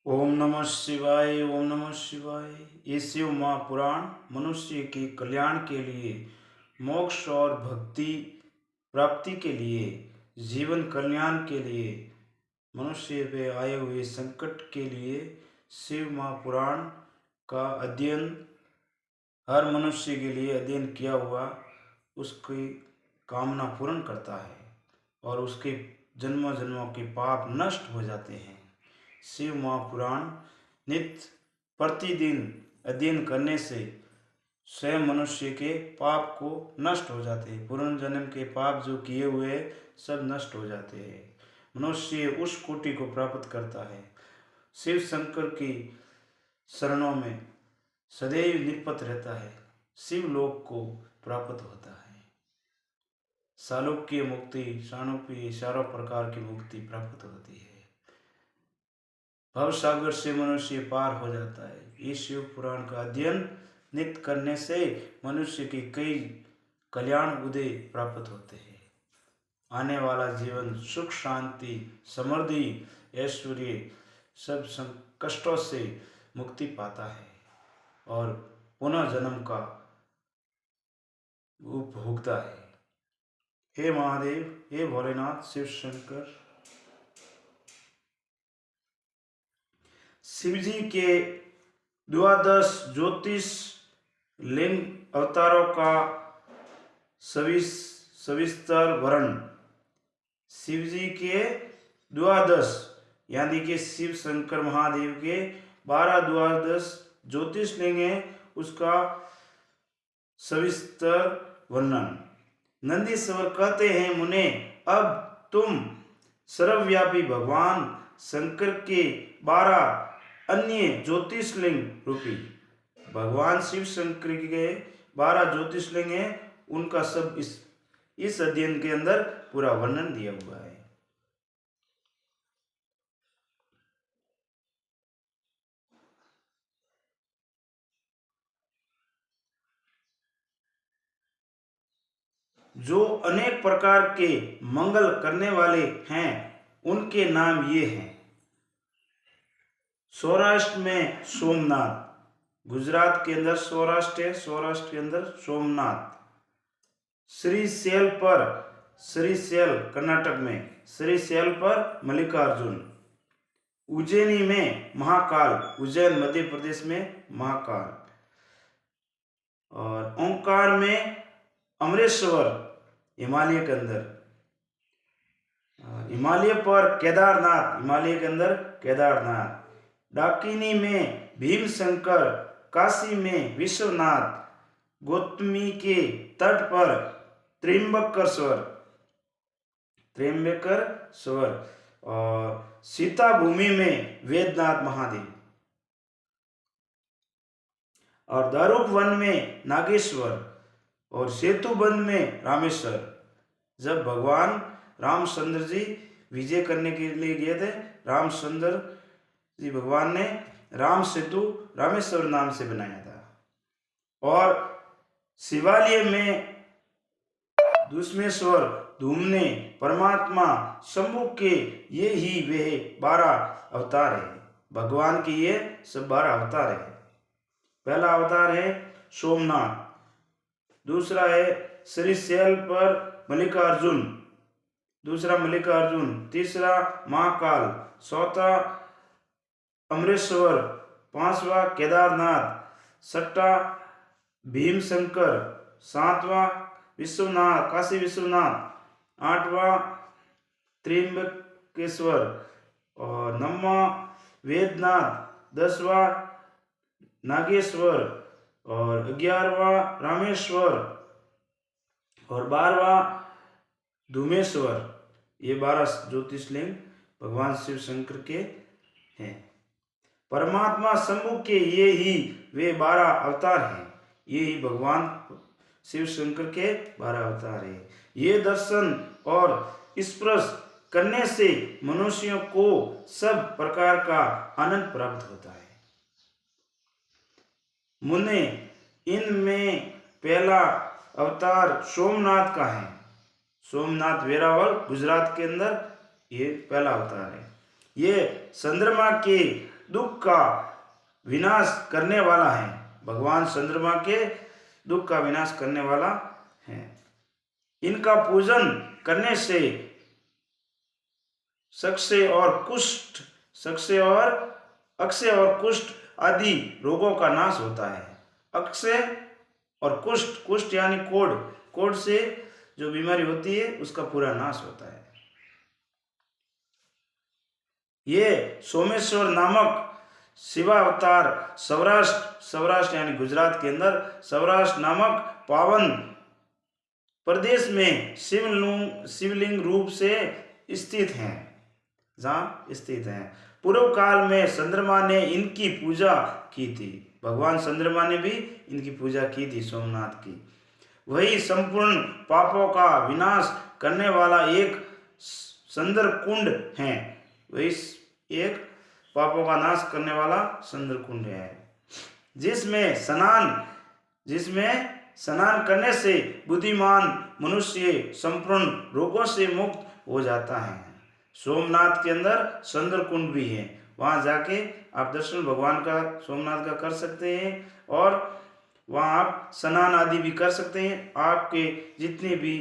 ओम नमः शिवाय। ओम नमः शिवाय। ये शिव महापुराण मनुष्य के कल्याण के लिए, मोक्ष और भक्ति प्राप्ति के लिए, जीवन कल्याण के लिए, मनुष्य पे आए हुए संकट के लिए शिव महापुराण का अध्ययन हर मनुष्य के लिए अध्ययन किया हुआ उसकी कामना पूर्ण करता है और उसके जन्मों जन्मों के पाप नष्ट हो जाते हैं। शिव महापुराण नित्य प्रतिदिन अध्ययन करने से स्वयं मनुष्य के पाप को नष्ट हो जाते हैं। पूर्ण जन्म के पाप जो किए हुए सब नष्ट हो जाते हैं। मनुष्य उस कोटि को प्राप्त करता है। शिव शंकर की शरणों में सदैव निरपत रहता है। शिव लोक को प्राप्त होता है। सालोक्य मुक्ति, साणुप्य, चारों प्रकार की मुक्ति प्राप्त होती है। भव सागर से मनुष्य पार हो जाता है। इस शिव पुराण का अध्ययन नित्य करने से मनुष्य के कई कल्याण उदय प्राप्त होते हैं। आने वाला जीवन सुख, शांति, समृद्धि, ऐश्वर्य सब कष्टों से मुक्ति पाता है और पुनः जन्म का भोगता है। हे महादेव, हे भोलेनाथ, शिव शंकर, शिवजी के द्वादश ज्योतिष लिंग अवतारों का सविस्तर वर्णन। शिवजी के द्वादश यानी कि शिव शंकर महादेव के 12 द्वादश ज्योतिष लिंग है, उसका सविस्तर वर्णन। नंदीश्वर कहते हैं, मुने, अब तुम सर्वव्यापी भगवान शंकर के 12 अन्य ज्योतिषलिंग रूपी भगवान शिव शंकर के 12 ज्योतिषलिंग हैं, उनका सब इस अध्ययन के अंदर पूरा वर्णन दिया हुआ है। जो अनेक प्रकार के मंगल करने वाले हैं, उनके नाम ये हैं। सौराष्ट्र में सोमनाथ, गुजरात के अंदर सौराष्ट्र है, सौराष्ट्र के अंदर सोमनाथ। श्रीशैल पर, श्रीशैल कर्नाटक में, श्रीशैल पर मल्लिकार्जुन। उज्जैनी में महाकाल, उज्जैन मध्य प्रदेश में महाकाल। और ओंकार में अमरेश्वर, हिमालय के अंदर। हिमालय पर केदारनाथ, हिमालय के अंदर केदारनाथ। डाकिनी में भीमशंकर, काशी में विश्वनाथ, गौतमी के तट पर त्र्यंबकेश्वर, त्र्यंबकेश्वर, और सीता भूमि में वेदनाथ महादेव, और दारुक वन में नागेश्वर, और सेतुबंध में रामेश्वर। जब भगवान रामचंद्र जी विजय करने के लिए गए थे, रामचंद्र जी भगवान ने राम सेतु रामेश्वर नाम से बनाया था। और शिवालय में दुष्मेश्वर, धूमने, परमात्मा, शंभु के ये ही वे 12 अवतार है। भगवान के ये सब 12 अवतार है। पहला अवतार है सोमनाथ, दूसरा है श्रीशैल पर मल्लिकार्जुन, दूसरा मल्लिकार्जुन, तीसरा महाकाल, चौथा अमरेश्वर, पांचवा केदारनाथ, छठा भीमशंकर, सातवां विश्वनाथ, काशी विश्वनाथ, आठवां त्र्यंबकेश्वर, और नौवां वेदनाथ, 10वां नागेश्वर, और 11वां रामेश्वर, और 12वां धूमेश्वर। ये 12 ज्योतिषलिंग भगवान शिव शंकर के हैं। परमात्मा शंभु के ये ही वे 12 अवतार हैं। ये ही भगवान शिव शंकर के 12 अवतार हैं। ये दर्शन और स्पर्श करने से मनुष्यों को सब प्रकार का आनंद प्राप्त होता है। मुने, इनमें पहला अवतार सोमनाथ का है। सोमनाथ वेरावल, गुजरात के अंदर ये पहला अवतार है। ये चंद्रमा के दुख का विनाश करने वाला है। भगवान चंद्रमा के दुख का विनाश करने वाला है। इनका पूजन करने से सक्से और अक्षय और कुष्ठ आदि रोगों का नाश होता है। अक्षय और कुष्ठ यानी कोढ़ से जो बीमारी होती है उसका पूरा नाश होता है। ये सोमेश्वर नामक शिवावतार सौराष्ट्र यानी गुजरात के अंदर सौराष्ट्र नामक पावन प्रदेश में शिवलिंग रूप से स्थित हैं, जहाँ स्थित हैं। पूर्व काल में चंद्रमा ने इनकी पूजा की थी। भगवान चंद्रमा ने भी इनकी पूजा की थी, सोमनाथ की। वही संपूर्ण पापों का विनाश करने वाला एक सुंदर कुंड है। वही एक पापों का नाश करने वाला सुंदर कुंड है, जिसमें स्नान करने से बुद्धिमान मनुष्य संपूर्ण रोगों से मुक्त हो जाता है। सोमनाथ के अंदर सुंदर कुंड भी है, वहां जाके आप दर्शन भगवान का सोमनाथ का कर सकते हैं और वहां आप स्नान आदि भी कर सकते हैं। आपके जितने भी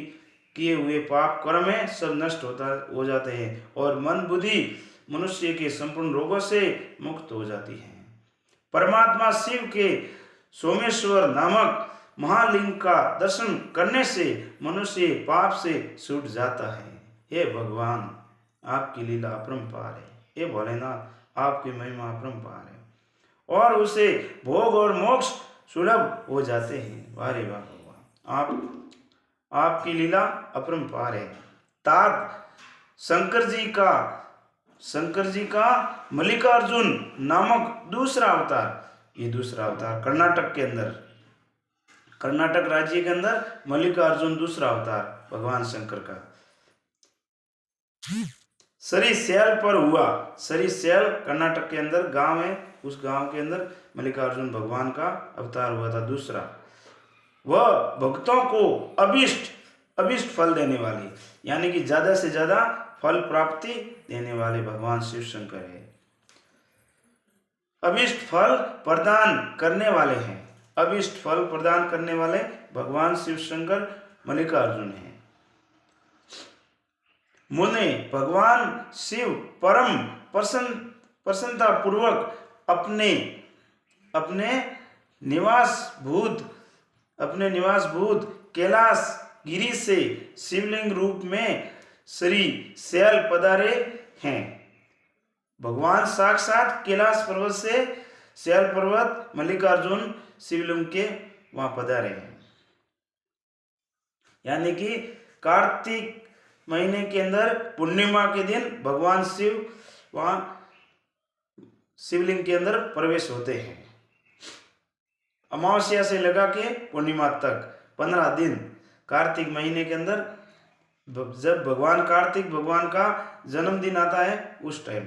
किए हुए पाप कर्म है सब नष्ट हो जाते हैं और मन बुद्धि मनुष्य के संपूर्ण रोगों से मुक्त हो जाती है। परमात्मा शिव के सोमेश्वर नामक महालिंग का दर्शन करने से मनुष्य पाप से छूट जाता है। हे भगवान, आपकी लीला अपरंपार है। हे भोलेनाथ, आपकी महिमा अपरंपार है और उसे भोग और मोक्ष सुलभ हो जाते हैं। वारे वाह भगवान, आपकी लीला अपरंपार है। तात शंकर जी का मल्लिकार्जुन नामक दूसरा अवतार, ये दूसरा अवतार कर्नाटक राज्य के अंदर मल्लिकार्जुन दूसरा अवतार भगवान शंकर का सरिसैल पर हुआ। सरिसैल कर्नाटक के अंदर गांव है, उस गांव के अंदर मल्लिकार्जुन भगवान का अवतार हुआ था दूसरा। वह भक्तों को अभिष्ट फल देने वाली यानी कि ज्यादा से ज्यादा फल प्राप्ति देने वाले भगवान शिव शंकर है। अभिष्ट फल प्रदान करने वाले हैं। अभिष्ट फल प्रदान करने वाले भगवान शिव शंकर मल्लिकार्जुन हैं। मुने भगवान शिव परम प्रसन्नता पूर्वक अपने निवास भूत कैलाश गिरी से शिवलिंग रूप में श्री शैल पधारे हैं। भगवान साक्षात कैलाश पर्वत से शैल पर्वत मल्लिकार्जुन शिवलिंग के वहां पधारे हैं। यानी कि कार्तिक महीने के अंदर पूर्णिमा के दिन भगवान शिव वहां शिवलिंग के अंदर प्रवेश होते हैं। अमावस्या से लगा के पूर्णिमा तक 15 दिन कार्तिक महीने के अंदर जब कार्तिक भगवान का जन्मदिन आता है उस टाइम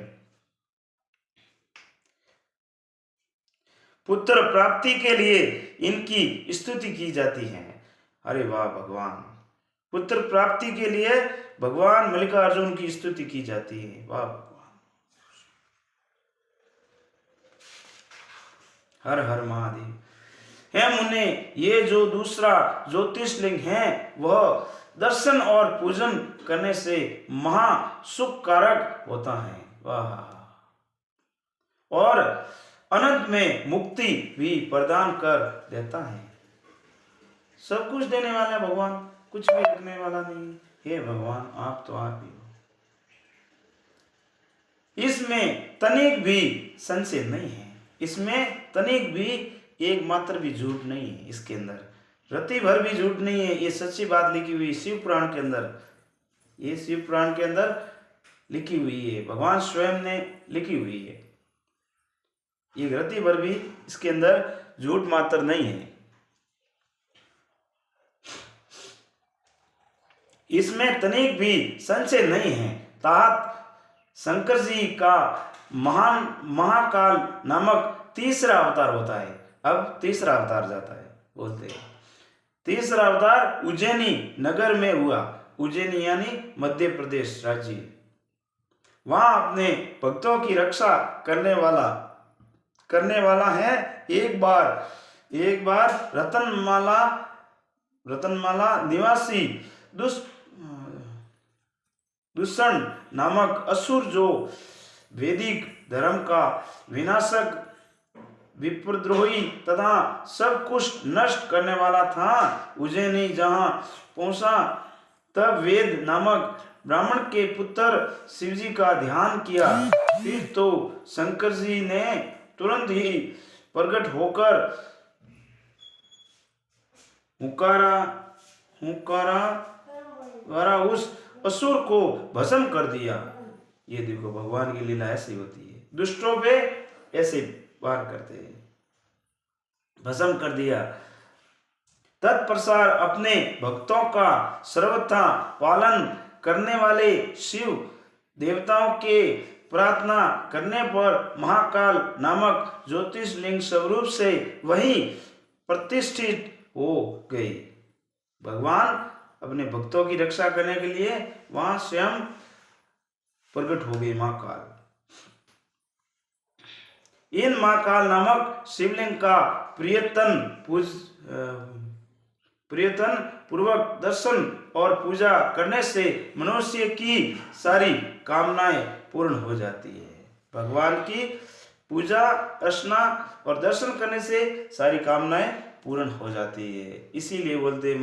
पुत्र प्राप्ति के लिए इनकी स्तुति की जाती है। अरे वाह भगवान, पुत्र प्राप्ति के लिए भगवान मल्लिकार्जुन की स्तुति की जाती है। वाह भगवान, हर हर महादेव। है मुने, ये जो दूसरा ज्योतिषलिंग है वह दर्शन और पूजन करने से महा सुख कारक होता है। वाह, और अनंत में मुक्ति भी प्रदान कर देता है। सब कुछ देने वाला भगवान, कुछ भी रखने वाला नहीं। हे भगवान, आप तो आप ही हो। इसमें तनिक भी संशय नहीं है, इसमें तनिक भी एक मात्र भी झूठ नहीं है। इसके अंदर रत्ती भर भी झूठ नहीं है। ये सच्ची बात लिखी हुई शिव पुराण के अंदर, ये शिव पुराण के अंदर लिखी हुई है, भगवान स्वयं ने लिखी हुई है। ये रत्ती भर भी इसके अंदर झूठ मात्र नहीं है। इसमें तनिक भी संशय नहीं है। तात शंकर जी का महाकाल नामक तीसरा अवतार होता है। अब तीसरा अवतार जाता है, बोलते हैं तीसरा अवतार उज्जैनी नगर में हुआ। उज्जैनी यानी मध्य प्रदेश राज्य। वहां अपने भक्तों की रक्षा करने वाला करने वाला है। एक बार रतनमाला निवासी दूषण नामक असुर जो वैदिक धर्म का विनाशक विप्रद्रोही तथा सब कुछ नष्ट करने वाला था, उज्जैनी जहां पहुंचा तब वेद नामक ब्राह्मण के पुत्र शिवजी का ध्यान किया। फिर तो शंकर जी ने तुरंत ही प्रकट होकर हुकारा उस असुर को भस्म कर दिया। ये देखो भगवान की लीला ऐसी होती है, दुष्टों पे ऐसे वार करते हैं, भस्म कर दिया। तत्पश्चात अपने भक्तों का सर्वथा पालन करने वाले शिव देवताओं के प्रार्थना करने पर महाकाल नामक ज्योतिषलिंग स्वरूप से वही प्रतिष्ठित हो गई। भगवान अपने भक्तों की रक्षा करने के लिए वहां स्वयं प्रकट हो गई महाकाल। इन महाकाल नामक शिवलिंग का प्रियतन पूर्वक दर्शन और पूजा करने से मनुष्य की सारी कामनाएं पूर्ण हो जाती है। भगवान की पूजा अर्चना और दर्शन करने से सारी कामनाएं पूर्ण हो जाती है। इसीलिए बोलते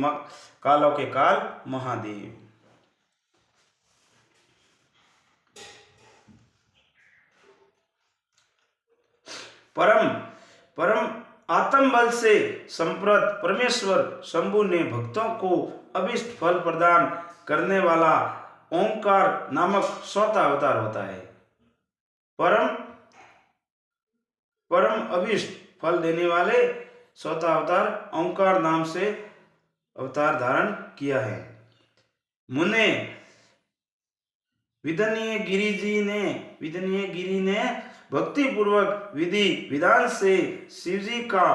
कालों के काल महादेव। परम आत्म बल से संप्रत परमेश्वर शंभु ने भक्तों को अभिष्ट फल प्रदान करने वाला ओंकार नामक चौथा अवतार होता है। परम अभिष्ट फल देने वाले चौथा अवतार ओंकार नाम से अवतार धारण किया है। मुने विदनीय गिरी ने भक्ति पूर्वक विधि विधान से शिवजी का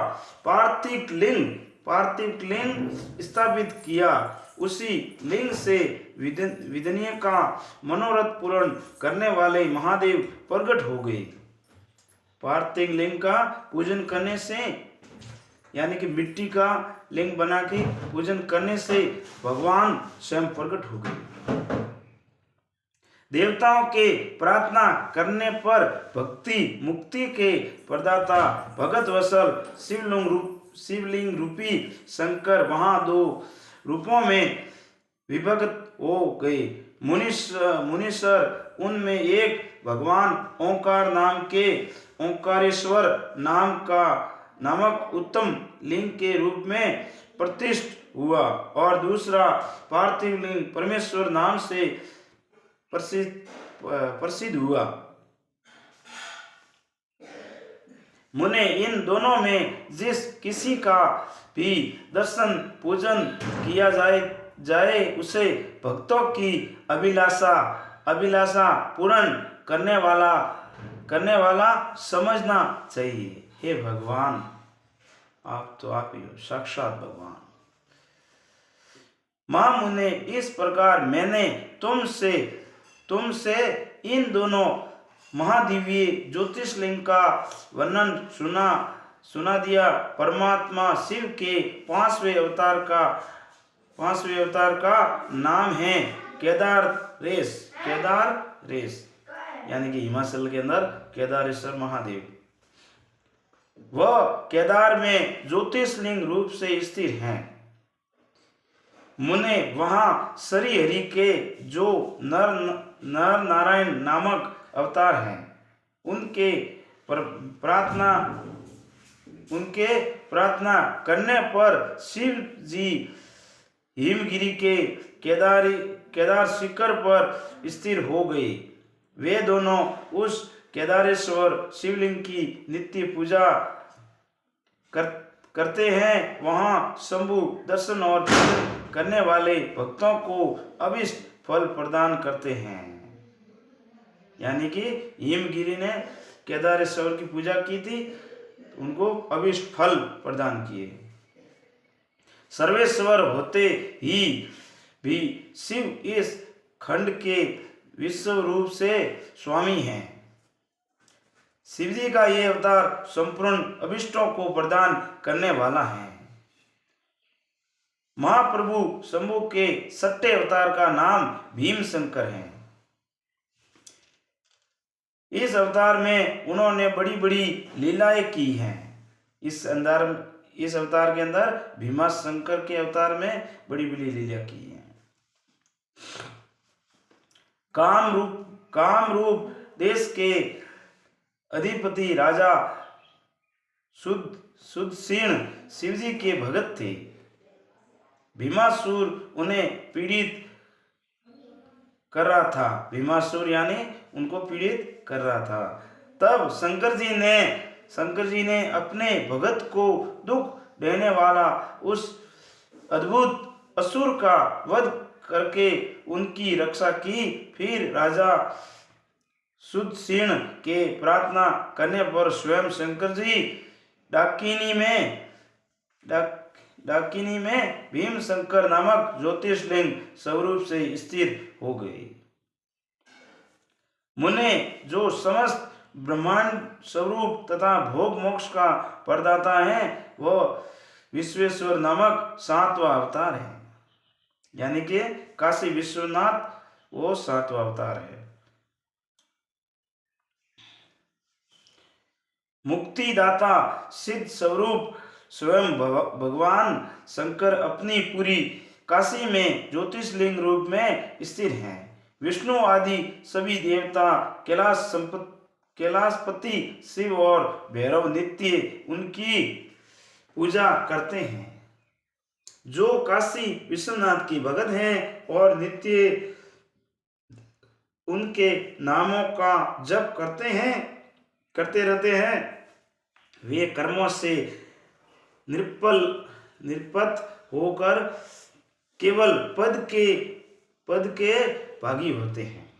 पार्थिव लिंग स्थापित किया। उसी लिंग से विदनीय का मनोरथ पूर्ण करने वाले महादेव प्रकट हो गए। पार्थिव लिंग का पूजन करने से यानी कि मिट्टी का लिंग बना के पूजन करने से भगवान स्वयं प्रकट हो गए। देवताओं के प्रार्थना करने पर भक्ति मुक्ति के प्रदाता भगत वसल शिवलिंग रूपी शंकर वहां दो रूपों में विभक्त हो गए। मुनीश्वर उनमें एक भगवान ओंकार नाम के ओंकारेश्वर नामक उत्तम लिंग के रूप में प्रतिष्ठित हुआ और दूसरा पार्थिव लिंग परमेश्वर नाम से प्रसिद्ध हुआ। मुने इन दोनों में जिस किसी का भी दर्शन पूजन किया जाए उसे भक्तों की अभिलाषा पूर्ण करने वाला समझना चाहिए। हे भगवान, आप ही हो, साक्षात भगवान। मुने इस प्रकार मैंने तुमसे इन दोनों महादिव्य ज्योतिषलिंग का वर्णन सुना दिया। परमात्मा शिव के पांचवें अवतार का नाम है केदारेश यानी कि हिमाचल के अंदर केदारेश्वर महादेव। वह केदार में ज्योतिषलिंग रूप से स्थिर हैं। मुने वहां श्री हरि के जो नर नारायण नामक अवतार हैं उनके प्रार्थना करने पर शिव जी हिमगिरी के केदार शिखर पर स्थिर हो गए। वे दोनों उस केदारेश्वर शिवलिंग की नित्य पूजा करते हैं। वहां शंभु दर्शन और पूजन करने वाले भक्तों को अभिष्ट फल प्रदान करते हैं। यानी कि हिमगिरी ने केदारेश्वर की पूजा की थी, उनको अभिष्ट फल प्रदान किए। सर्वेश्वर होते ही भी शिव इस खंड के विश्व रूप से स्वामी हैं। शिव जी का ये अवतार संपूर्ण अभिष्टों को प्रदान करने वाला है। महाप्रभु शंभु के 6ठे अवतार का नाम भीम शंकर है। इस अवतार में उन्होंने बड़ी बड़ी लीलाएं की हैं। इस अवतार के अंदर भीमा शंकर के अवतार में बड़ी बड़ी लीला की हैं। कामरूप देश के अधिपति राजा सुदर्शन शिवजी के भगत थे। भीमासुर उन्हें पीड़ित कर रहा था। भीमासुर यानी उनको पीड़ित कर रहा था। तब शंकर जी ने अपने भगत को दुख देने वाला उस अद्भुत असुर का वध करके उनकी रक्षा की। फिर राजा सुदर्शन के प्रार्थना करने पर स्वयं शंकर जी डाकिनी में भीम शंकर नामक ज्योतिषलिंग स्वरूप से स्थिर हो गए। मुने जो समस्त ब्रह्मांड स्वरूप तथा भोग मोक्ष का प्रदाता है, वह विश्वेश्वर नामक 7वां अवतार है। यानी कि काशी विश्वनाथ वो 7वां अवतार है। मुक्तिदाता सिद्ध स्वरूप स्वयं भगवान शंकर अपनी पूरी काशी में ज्योतिषलिंग रूप में स्थिर हैं। विष्णु आदि सभी देवता कैलाशपति शिव और भैरव नित्य उनकी पूजा करते हैं। जो काशी विश्वनाथ की भगत हैं और नित्य उनके नामों का जप करते रहते हैं, वे कर्मों से निरपत होकर केवल पद के भागी होते हैं।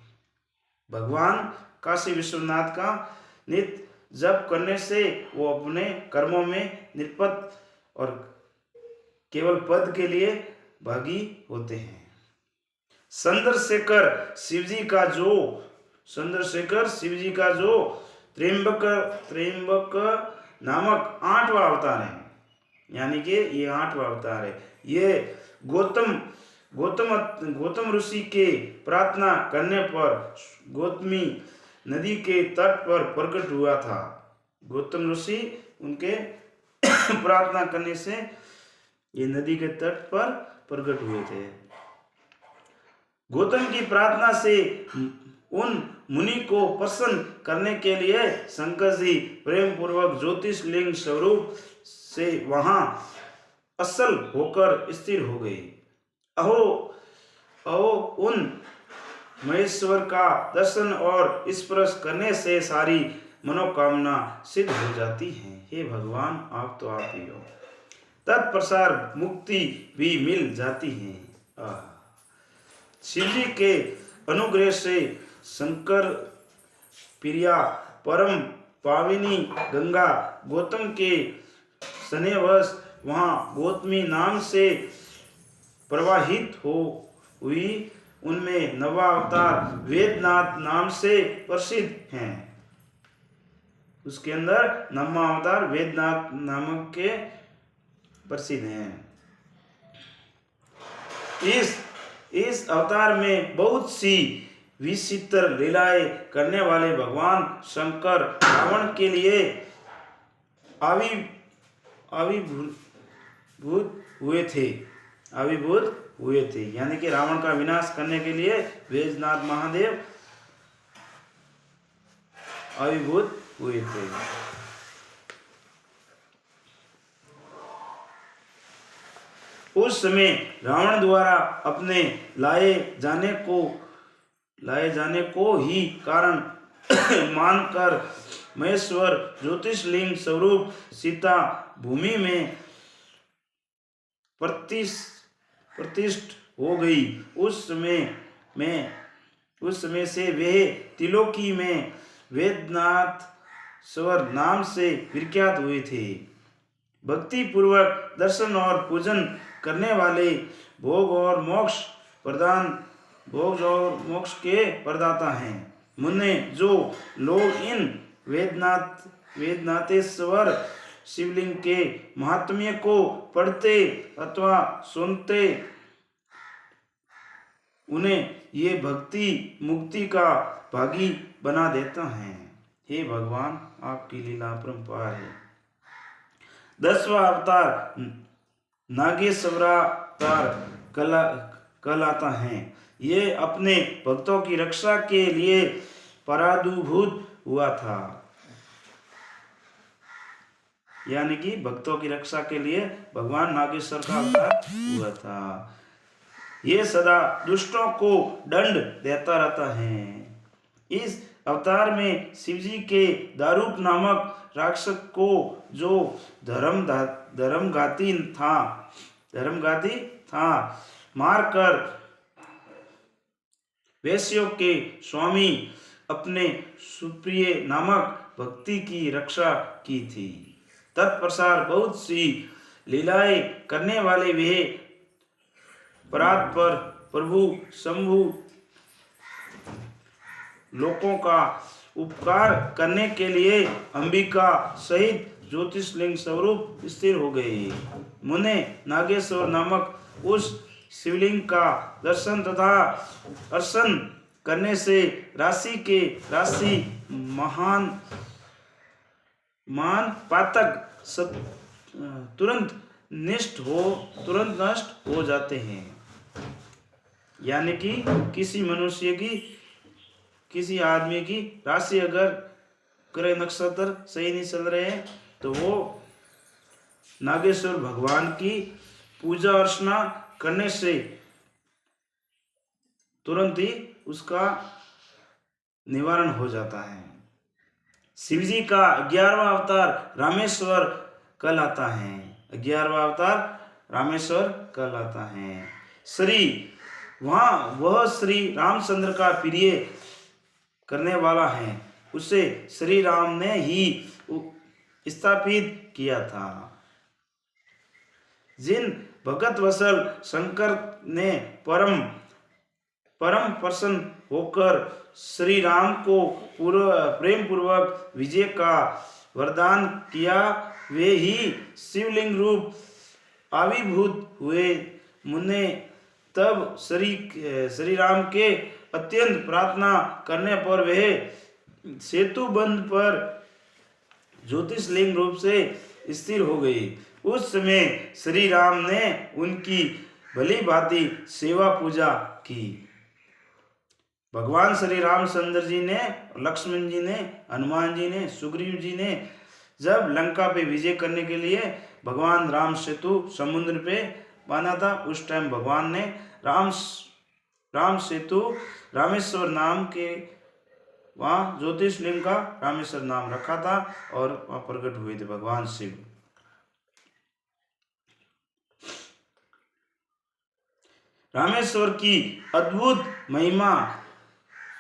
भगवान काशी विश्वनाथ का नित्य जप करने से वो अपने कर्मों में निरपत और केवल पद के लिए भागी होते हैं। चंद्रशेखर शिवजी का जो त्र्यंबक नामक 8वां अवतार है। यानी कि ये 8वां अवतार है। ये गौतम ऋषि के प्रार्थना करने पर गौतमी नदी के तट पर प्रकट हुआ था। गौतम ऋषि उनके प्रार्थना करने से ये नदी के तट पर प्रकट हुए थे। गौतम की प्रार्थना से उन मुनि को प्रसन्न करने के लिए शंकर जी प्रेम पूर्वक ज्योतिषलिंग स्वरूप से वहां असल होकर स्थिर हो गए। अहो उन महेश्वर का दर्शन और स्पर्श करने से सारी मनोकामना सिद्ध हो जाती है। हे भगवान, आप तो आप ही हो। तत्प्रसार मुक्ति भी मिल जाती है। शिव जी के अनुग्रह से शंकर प्रिया परम पाविनी गंगा गौतम के स्नेहवश वहाँ गौतमी नाम से प्रवाहित हुई। उनमें नवा अवतार वेदनाथ नाम से प्रसिद्ध हैं। उसके अंदर नवा अवतार वेदनाथ नामक के प्रसिद्ध हैं। इस अवतार में बहुत सी विचित्र लीलाएं करने वाले भगवान शंकर रावण के लिए आविर्भूत हुए थे। यानी कि रावण का विनाश करने के लिए वैजनाथ महादेव आविर्भूत हुए थे। उस समय रावण द्वारा अपने लाए जाने को ही कारण मानकर महेश्वर ज्योतिषलिंग स्वरूप सीता भूमि में प्रतिष्ठ हो गई। उस समय से वे त्रिलोकी में वेदनाथ स्वर नाम से विख्यात हुए थे। भक्ति पूर्वक दर्शन और पूजन करने वाले भोग और मोक्ष के प्रदाता हैं। मुने जो लोग इन वेदनाथेश्वर शिवलिंग के महात्म्य को पढ़ते अथवा सुनते उन्हें ये भक्ति मुक्ति का भागी बना देता है। हे भगवान, आपकी लीला अपरंपार है। 10वां अवतार नागेश्वरावतार कहलाता है। ये अपने भक्तों की रक्षा के लिए परादुभूत हुआ था, यानी कि भक्तों की रक्षा के लिए भगवान नागेश्वर का अवतार हुआ था। ये सदा दुष्टों को दंड देता रहता है। इस अवतार में शिवजी के दारुक नामक राक्षस को, जो धर्मघाती था, मारकर वैश्यों के स्वामी अपने सुप्रिय नामक भक्ति की रक्षा की थी। तत्पश्चात बहुत सी लीलाएं करने वाले वे परात्पर प्रभु शंभु लोगों का उपकार करने के लिए अंबिका सहित ज्योतिषलिंग स्वरूप स्थिर हो गए। मुने नागेश्वर नामक उस शिवलिंग का दर्शन तथा अर्चन करने से राशि महान पातक तुरंत नष्ट हो जाते हैं। यानी कि किसी आदमी की राशि अगर ग्रह नक्षत्र सही नहीं चल रहे हैं तो वो नागेश्वर भगवान की पूजा अर्चना करने से तुरंत ही उसका निवारण हो जाता है। शिवजी का 11वां अवतार रामेश्वर कहलाता है। 11वां अवतार रामेश्वर कहलाता है। वह श्री रामचंद्र का प्रिय करने वाला है। उसे श्री राम ने ही स्थापित किया था। जिन भगत वसल शंकर ने परम प्रसन्न होकर श्री राम को प्रेम पूर्वक विजय का वरदान किया, वे ही शिवलिंग रूप आविर्भूत हुए। मुने तब श्री राम के अत्यंत प्रार्थना करने पर वे सेतु बंध पर ज्योतिषलिंग रूप से स्थिर हो गए। उस समय श्री राम ने उनकी भली भांति सेवा पूजा की। भगवान श्री रामचंद्र जी ने, लक्ष्मण जी ने, हनुमान जी ने, सुग्रीव जी ने जब लंका पे विजय करने के लिए भगवान राम सेतु समुद्र पे बांधा था, उस टाइम भगवान ने राम सेतु रामेश्वर नाम के वहाँ ज्योतिषलिंग का रामेश्वर नाम रखा था और वहाँ प्रकट हुए थे भगवान शिव। रामेश्वर की अद्भुत महिमा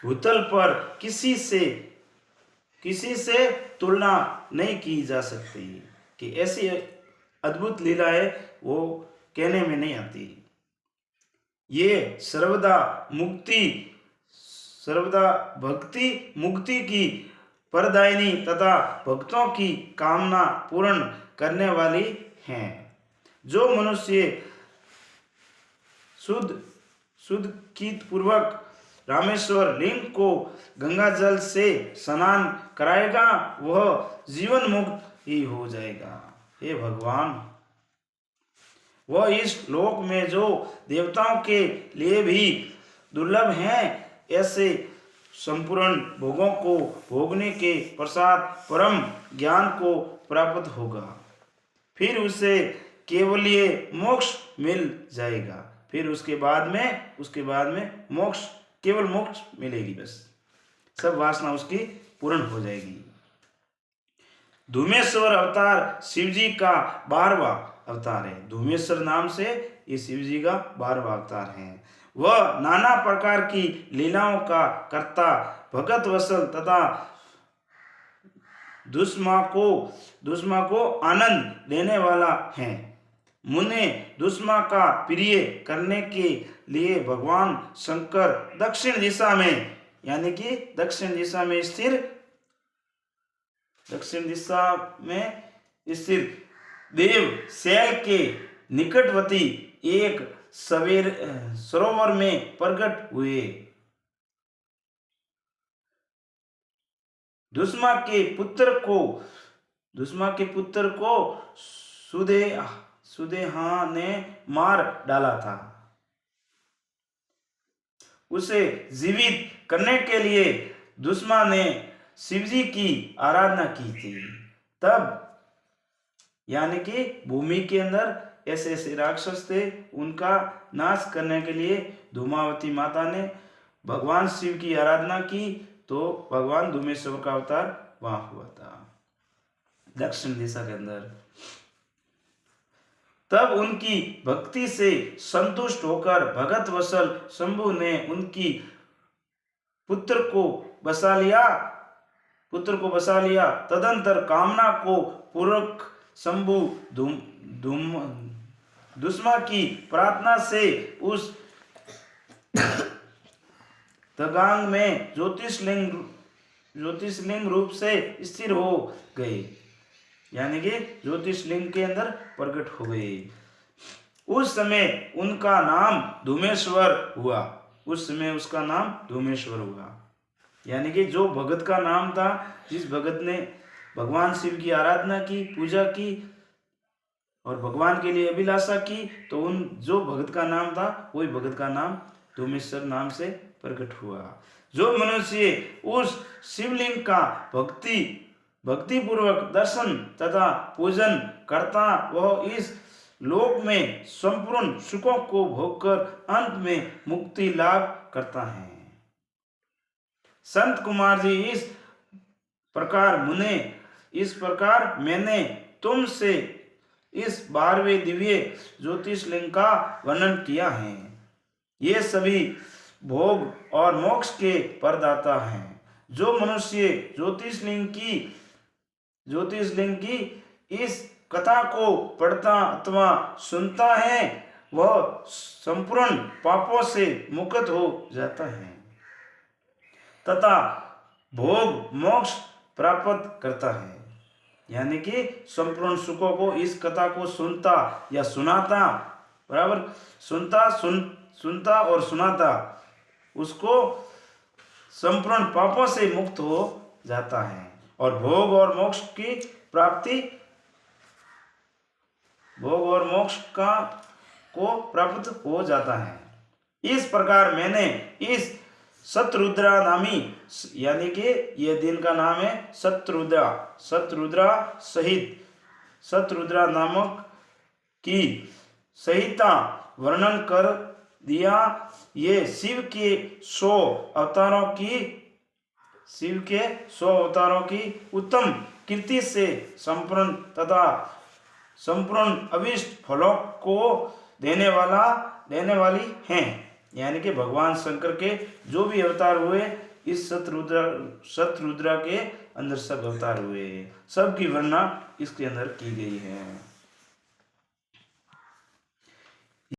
भूतल पर किसी से तुलना नहीं की जा सकती कि ऐसी अद्भुत लीला है, वो कहने में नहीं आती। ये सर्वदा भक्ति मुक्ति की परदायिनी तथा भक्तों की कामना पूर्ण करने वाली हैं। जो मनुष्य शुद्ध पूर्वक रामेश्वर लिंग को गंगा जल से स्नान कराएगा, वह जीवन मुक्त ही हो जाएगा। हे भगवान, वह इस लोक में जो देवताओं के लिए भी दुर्लभ हैं, ऐसे संपूर्ण भोगों को भोगने के पश्चात परम ज्ञान को प्राप्त होगा। फिर उसे केवलीय मोक्ष मिल जाएगा। फिर उसके बाद में मोक्ष, केवल मोक्ष मिलेगी। बस सब वासना उसकी पूर्ण हो जाएगी। धूमेश्वर अवतार शिवजी का 12वां अवतार है। धूमेश्वर नाम से ये शिवजी का 12वां अवतार है। वह नाना प्रकार की लीलाओं का कर्ता, भगत वसल तथा दुष्मा को आनंद देने वाला है। मुने दुष्मा का प्रिय करने के लिए भगवान शंकर दक्षिण दिशा में, यानी कि दक्षिण दिशा में स्थिर दक्षिण दिशा में स्थित देव शैल के निकटवर्ती एक सरोवर में प्रकट हुए। दुष्मा के पुत्र को सुदेहा ने मार डाला था। उसे जीवित करने के लिए दुष्मा ने शिवजी की आराधना की थी। तब यानी कि भूमि के अंदर ऐसे ऐसे राक्षस थे, उनका नाश करने के लिए धूमावती माता ने भगवान शिव की आराधना की, तो भगवान धूमेश्वर का अवतार वहां हुआ था दक्षिण दिशा के अंदर। तब उनकी भक्ति से संतुष्ट होकर भगत वत्सल शंभु ने उनकी पुत्र को बसा लिया। तदंतर कामना को पूर्वक शंभु दुष्मा की प्रार्थना से उस तगांग में ज्योतिषलिंग रूप से स्थिर हो गए, यानी कि ज्योतिषलिंग के अंदर प्रकट हो गए। उस समय उनका नाम धूमेश्वर हुआ। यानी कि जो भगत का नाम था, जिस भगत ने भगवान शिव की आराधना की, पूजा की और भगवान के लिए अभिलाषा की, तो जो भगत का नाम था, वही भगत का नाम धूमेश्वर नाम से प्रकट हुआ। जो मनुष्य उस शिवलिंग का भक्ति पूर्वक दर्शन तथा पूजन करता, वह इस लोक में संपूर्ण सुखों को भोगकर अंत में मुक्ति लाभ करता है। संत कुमार जी, इस प्रकार मैंने तुमसे इस 12वें दिव्य ज्योतिषलिंग का वर्णन किया है। ये सभी भोग और मोक्ष के प्रदाता हैं। जो मनुष्य ज्योतिषलिंग की इस कथा को पढ़ता अथवा सुनता है, वह संपूर्ण पापों से मुक्त हो जाता है तथा भोग मोक्ष प्राप्त करता है। यानी कि संपूर्ण सुखों को इस कथा को सुनता या सुनाता, बराबर, सुनता और सुनाता, उसको संपूर्ण पापों से मुक्त हो जाता है और भोग और मोक्ष को प्राप्त हो जाता है। इस प्रकार मैंने इस शतरुद्रा नामी, यानी कि यह दिन का नाम है शतरुद्रा सहित, शतरुद्रा नामक की संहिता वर्णन कर दिया। ये शिव के 100 अवतारों की उत्तम कीर्ति से संपूर्ण तथा संपूर्ण अभिष्ट फलों को देने वाली हैं। यानी कि भगवान शंकर के जो भी अवतार हुए, इस शतरुद्रा के अंदर सब अवतार हुए, सबकी वर्णना इसके अंदर की गई है।